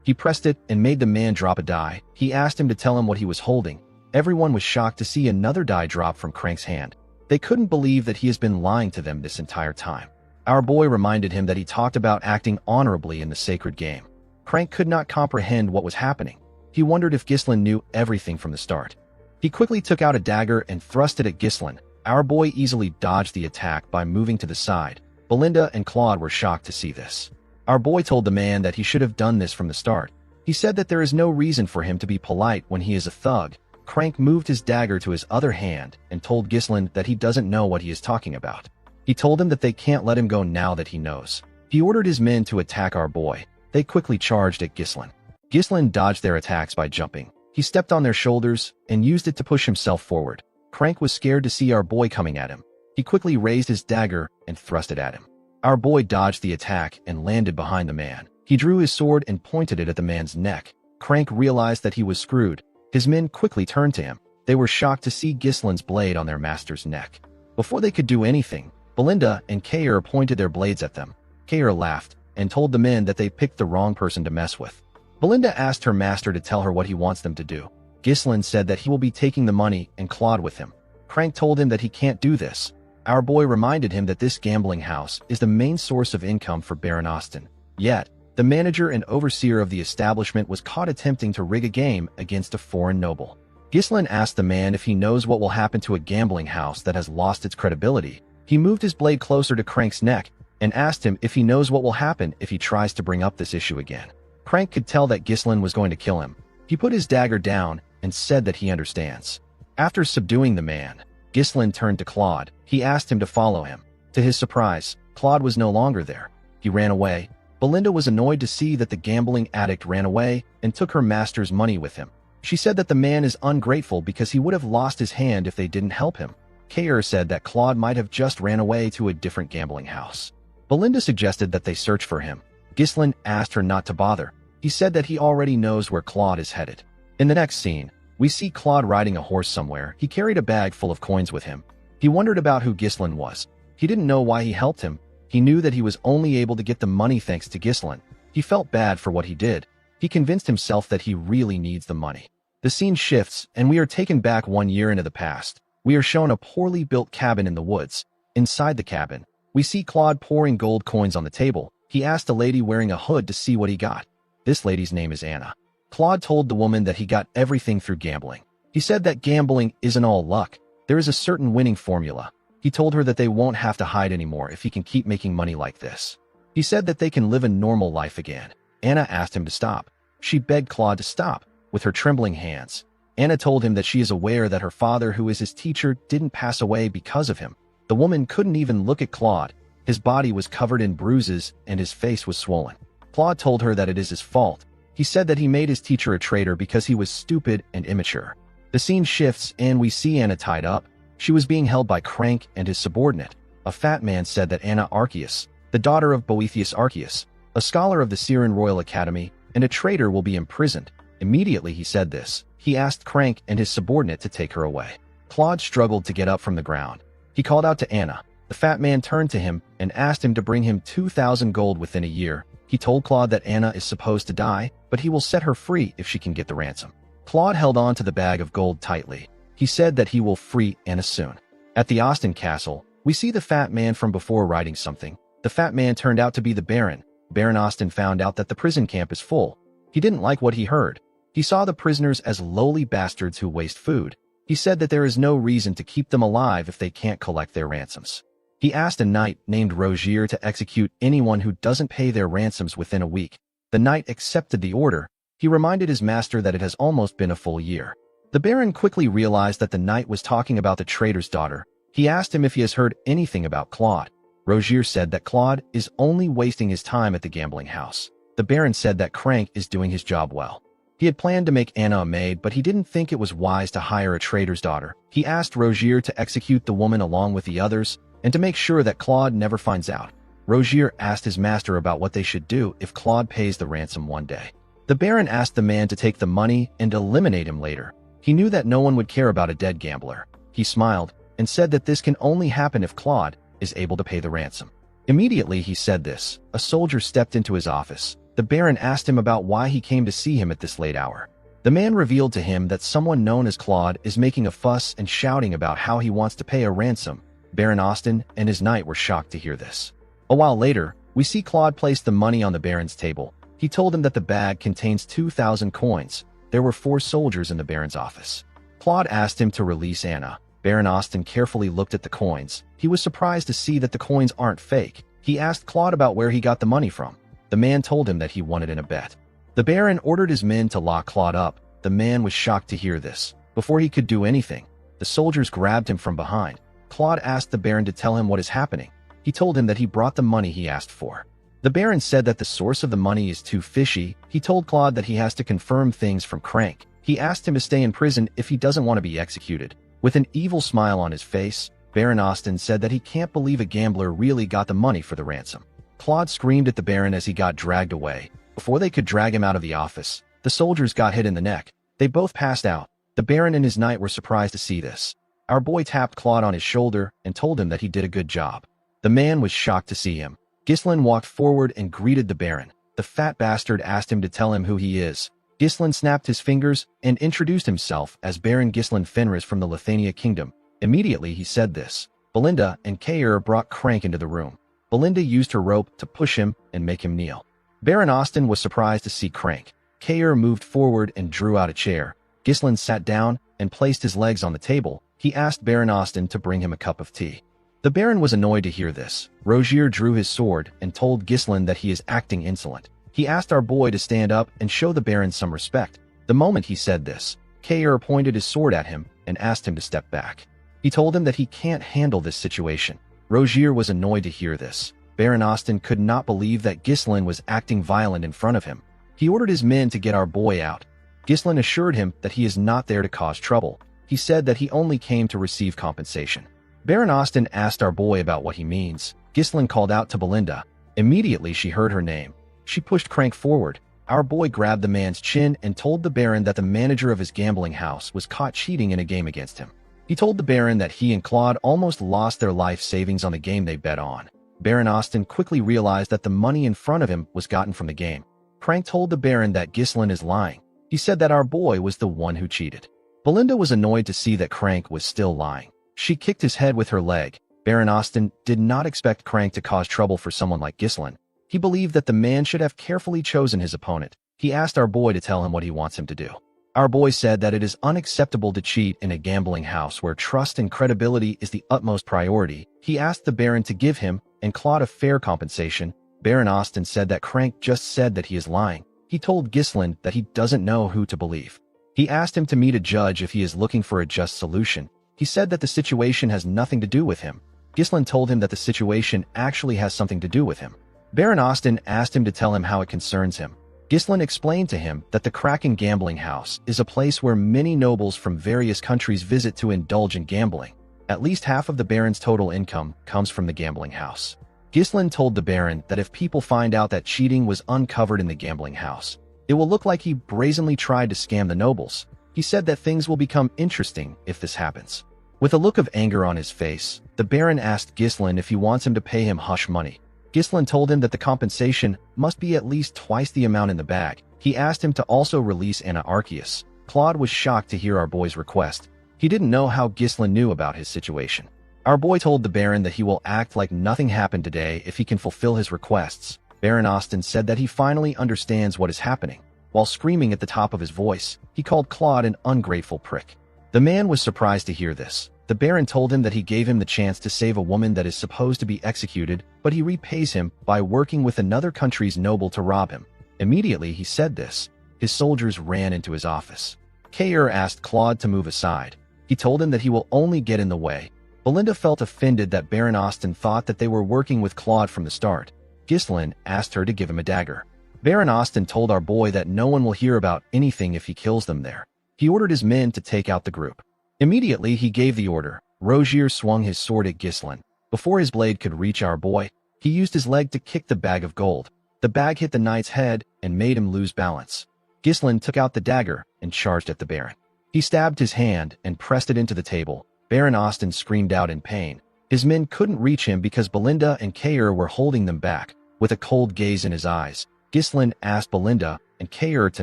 He pressed it and made the man drop a die. He asked him to tell him what he was holding. Everyone was shocked to see another die drop from Crank's hand. They couldn't believe that he has been lying to them this entire time. Our boy reminded him that he talked about acting honorably in the sacred game. Crank could not comprehend what was happening. He wondered if Ghislain knew everything from the start. He quickly took out a dagger and thrust it at Ghislain. Our boy easily dodged the attack by moving to the side. Belinda and Claude were shocked to see this. Our boy told the man that he should have done this from the start. He said that there is no reason for him to be polite when he is a thug. Crank moved his dagger to his other hand and told Ghislain that he doesn't know what he is talking about. He told him that they can't let him go now that he knows. He ordered his men to attack our boy. They quickly charged at Ghislain. Ghislain dodged their attacks by jumping. He stepped on their shoulders and used it to push himself forward. Crank was scared to see our boy coming at him. He quickly raised his dagger and thrust it at him. Our boy dodged the attack and landed behind the man. He drew his sword and pointed it at the man's neck. Crank realized that he was screwed. His men quickly turned to him. They were shocked to see Ghislain's blade on their master's neck. Before they could do anything, Belinda and Kayer pointed their blades at them. Kayer laughed and told the men that they picked the wrong person to mess with. Belinda asked her master to tell her what he wants them to do. Ghislain said that he will be taking the money and Claude with him. Crank told him that he can't do this. Our boy reminded him that this gambling house is the main source of income for Baron Austin. Yet, the manager and overseer of the establishment was caught attempting to rig a game against a foreign noble. Ghislain asked the man if he knows what will happen to a gambling house that has lost its credibility. He moved his blade closer to Crank's neck and asked him if he knows what will happen if he tries to bring up this issue again. Crank could tell that Ghislain was going to kill him. He put his dagger down and said that he understands. After subduing the man, Ghislain turned to Claude. He asked him to follow him. To his surprise, Claude was no longer there. He ran away. Belinda was annoyed to see that the gambling addict ran away and took her master's money with him. She said that the man is ungrateful because he would have lost his hand if they didn't help him. Kayer said that Claude might have just ran away to a different gambling house. Belinda suggested that they search for him. Ghislain asked her not to bother. He said that he already knows where Claude is headed. In the next scene, we see Claude riding a horse somewhere. He carried a bag full of coins with him. He wondered about who Ghislain was. He didn't know why he helped him. He knew that he was only able to get the money thanks to Ghislain. He felt bad for what he did. He convinced himself that he really needs the money. The scene shifts, and we are taken back 1 year into the past. We are shown a poorly built cabin in the woods. Inside the cabin, we see Claude pouring gold coins on the table. He asked a lady wearing a hood to see what he got. This lady's name is Anna. Claude told the woman that he got everything through gambling. He said that gambling isn't all luck. There is a certain winning formula. He told her that they won't have to hide anymore if he can keep making money like this. He said that they can live a normal life again. Anna asked him to stop. She begged Claude to stop. With her trembling hands, Anna told him that she is aware that her father, who is his teacher, didn't pass away because of him. The woman couldn't even look at Claude. His body was covered in bruises and his face was swollen. Claude told her that it is his fault. He said that he made his teacher a traitor because he was stupid and immature. The scene shifts and we see Anna tied up. She was being held by Crank and his subordinate. A fat man said that Anna Arceus, the daughter of Boethius Arceus, a scholar of the Syrian Royal Academy, and a traitor, will be imprisoned. Immediately he said this, he asked Crank and his subordinate to take her away. Claude struggled to get up from the ground. He called out to Anna. The fat man turned to him and asked him to bring him 2,000 gold within a year. He told Claude that Anna is supposed to die, but he will set her free if she can get the ransom. Claude held on to the bag of gold tightly. He said that he will free Anna soon. At the Austin castle, we see the fat man from before writing something. The fat man turned out to be the Baron. Baron Austin found out that the prison camp is full. He didn't like what he heard. He saw the prisoners as lowly bastards who waste food. He said that there is no reason to keep them alive if they can't collect their ransoms. He asked a knight named Rogier to execute anyone who doesn't pay their ransoms within a week. The knight accepted the order. He reminded his master that it has almost been a full year. The Baron quickly realized that the knight was talking about the traitor's daughter. He asked him if he has heard anything about Claude. Rogier said that Claude is only wasting his time at the gambling house. The Baron said that Crank is doing his job well. He had planned to make Anna a maid, but he didn't think it was wise to hire a traitor's daughter. He asked Rogier to execute the woman along with the others, and to make sure that Claude never finds out. Rogier asked his master about what they should do if Claude pays the ransom one day. The Baron asked the man to take the money and eliminate him later. He knew that no one would care about a dead gambler. He smiled and said that this can only happen if Claude is able to pay the ransom. Immediately he said this, a soldier stepped into his office. The Baron asked him about why he came to see him at this late hour. The man revealed to him that someone known as Claude is making a fuss and shouting about how he wants to pay a ransom. Baron Austin and his knight were shocked to hear this. A while later, we see Claude place the money on the Baron's table. He told him that the bag contains 2,000 coins. There were 4 soldiers in the Baron's office. Claude asked him to release Anna. Baron Austin carefully looked at the coins. He was surprised to see that the coins aren't fake. He asked Claude about where he got the money from. The man told him that he won it in a bet. The Baron ordered his men to lock Claude up. The man was shocked to hear this. Before he could do anything, the soldiers grabbed him from behind. Claude asked the Baron to tell him what is happening. He told him that he brought the money he asked for. The Baron said that the source of the money is too fishy. He told Claude that he has to confirm things from Crank. He asked him to stay in prison if he doesn't want to be executed. With an evil smile on his face, Baron Austin said that he can't believe a gambler really got the money for the ransom. Claude screamed at the Baron as he got dragged away. Before they could drag him out of the office, the soldiers got hit in the neck. They both passed out. The Baron and his knight were surprised to see this. Our boy tapped Claude on his shoulder and told him that he did a good job. The man was shocked to see him. Ghislain walked forward and greeted the Baron. The fat bastard asked him to tell him who he is. Ghislain snapped his fingers and introduced himself as Baron Ghislain Fenris from the Lithania Kingdom. Immediately he said this. Belinda and Kair brought Crank into the room. Belinda used her rope to push him and make him kneel. Baron Austin was surprised to see Crank. Kair moved forward and drew out a chair. Ghislain sat down and placed his legs on the table. He asked Baron Austin to bring him a cup of tea. The Baron was annoyed to hear this. Rogier drew his sword and told Ghislain that he is acting insolent. He asked our boy to stand up and show the Baron some respect. The moment he said this, Kair pointed his sword at him and asked him to step back. He told him that he can't handle this situation. Rogier was annoyed to hear this. Baron Austin could not believe that Ghislain was acting violent in front of him. He ordered his men to get our boy out. Ghislain assured him that he is not there to cause trouble. He said that he only came to receive compensation. Baron Austin asked our boy about what he means. Ghislain called out to Belinda. Immediately she heard her name. She pushed Crank forward. Our boy grabbed the man's chin and told the Baron that the manager of his gambling house was caught cheating in a game against him. He told the Baron that he and Claude almost lost their life savings on the game they bet on. Baron Austin quickly realized that the money in front of him was gotten from the game. Crank told the Baron that Ghislain is lying. He said that our boy was the one who cheated. Belinda was annoyed to see that Crank was still lying. She kicked his head with her leg. Baron Austin did not expect Crank to cause trouble for someone like Ghislain. He believed that the man should have carefully chosen his opponent. He asked our boy to tell him what he wants him to do. Our boy said that it is unacceptable to cheat in a gambling house where trust and credibility is the utmost priority. He asked the Baron to give him and Claude a fair compensation. Baron Austin said that Crank just said that he is lying. He told Ghislain that he doesn't know who to believe. He asked him to meet a judge if he is looking for a just solution. He said that the situation has nothing to do with him. Ghislain told him that the situation actually has something to do with him. Baron Austin asked him to tell him how it concerns him. Ghislain explained to him that the Kraken Gambling House is a place where many nobles from various countries visit to indulge in gambling. At least half of the Baron's total income comes from the gambling house. Ghislain told the Baron that if people find out that cheating was uncovered in the gambling house, it will look like he brazenly tried to scam the nobles. He said that things will become interesting if this happens. With a look of anger on his face, the Baron asked Ghislain if he wants him to pay him hush money. Ghislain told him that the compensation must be at least twice the amount in the bag. He asked him to also release Anna Arceus. Claude was shocked to hear our boy's request. He didn't know how Ghislain knew about his situation. Our boy told the Baron that he will act like nothing happened today if he can fulfill his requests. Baron Austin said that he finally understands what is happening. While screaming at the top of his voice, he called Claude an ungrateful prick. The man was surprised to hear this. The Baron told him that he gave him the chance to save a woman that is supposed to be executed, but he repays him by working with another country's noble to rob him. Immediately he said this, his soldiers ran into his office. Kair asked Claude to move aside. He told him that he will only get in the way. Belinda felt offended that Baron Austin thought that they were working with Claude from the start. Ghislain asked her to give him a dagger. Baron Austin told our boy that no one will hear about anything if he kills them there. He ordered his men to take out the group. Immediately he gave the order. Rogier swung his sword at Ghislain. Before his blade could reach our boy, he used his leg to kick the bag of gold. The bag hit the knight's head and made him lose balance. Ghislain took out the dagger and charged at the Baron. He stabbed his hand and pressed it into the table. Baron Austin screamed out in pain. His men couldn't reach him because Belinda and Kair were holding them back. With a cold gaze in his eyes, Ghislain asked Belinda and Kair to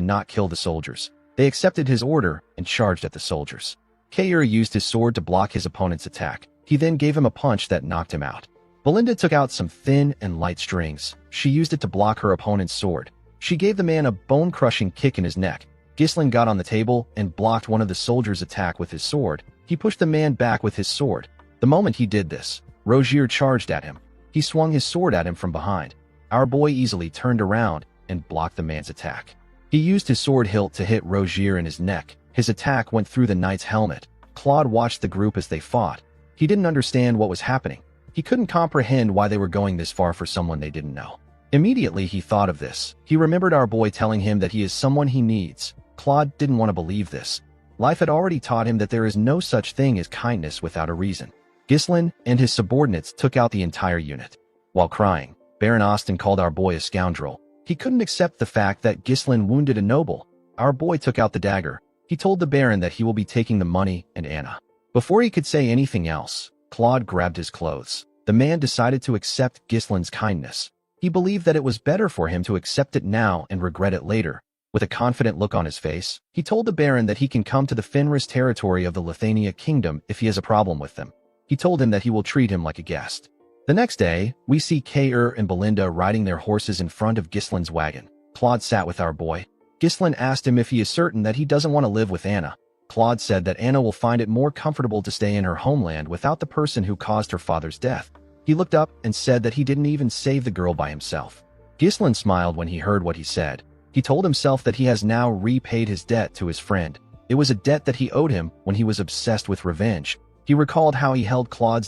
not kill the soldiers. They accepted his order and charged at the soldiers. Kair used his sword to block his opponent's attack. He then gave him a punch that knocked him out. Belinda took out some thin and light strings. She used it to block her opponent's sword. She gave the man a bone-crushing kick in his neck. Ghislain got on the table and blocked one of the soldiers' attack with his sword. He pushed the man back with his sword. The moment he did this, Rogier charged at him. He swung his sword at him from behind. Our boy easily turned around and blocked the man's attack. He used his sword hilt to hit Rogier in his neck. His attack went through the knight's helmet. Claude watched the group as they fought. He didn't understand what was happening. He couldn't comprehend why they were going this far for someone they didn't know. Immediately he thought of this. He remembered our boy telling him that he is someone he needs. Claude didn't want to believe this. Life had already taught him that there is no such thing as kindness without a reason. Ghislain and his subordinates took out the entire unit. While crying, Baron Austin called our boy a scoundrel. He couldn't accept the fact that Ghislain wounded a noble. Our boy took out the dagger. He told the Baron that he will be taking the money and Anna. Before he could say anything else, Claude grabbed his clothes. The man decided to accept Ghislain's kindness. He believed that it was better for him to accept it now and regret it later. With a confident look on his face, he told the Baron that he can come to the Fenris territory of the Lithuania kingdom if he has a problem with them. He told him that he will treat him like a guest. The next day, we see Kair and Belinda riding their horses in front of Ghislain's wagon. Claude sat with our boy. Ghislain asked him if he is certain that he doesn't want to live with Anna. Claude said that Anna will find it more comfortable to stay in her homeland without the person who caused her father's death. He looked up and said that he didn't even save the girl by himself. Ghislain smiled when he heard what he said. He told himself that he has now repaid his debt to his friend. It was a debt that he owed him when he was obsessed with revenge. He recalled how he held Claude's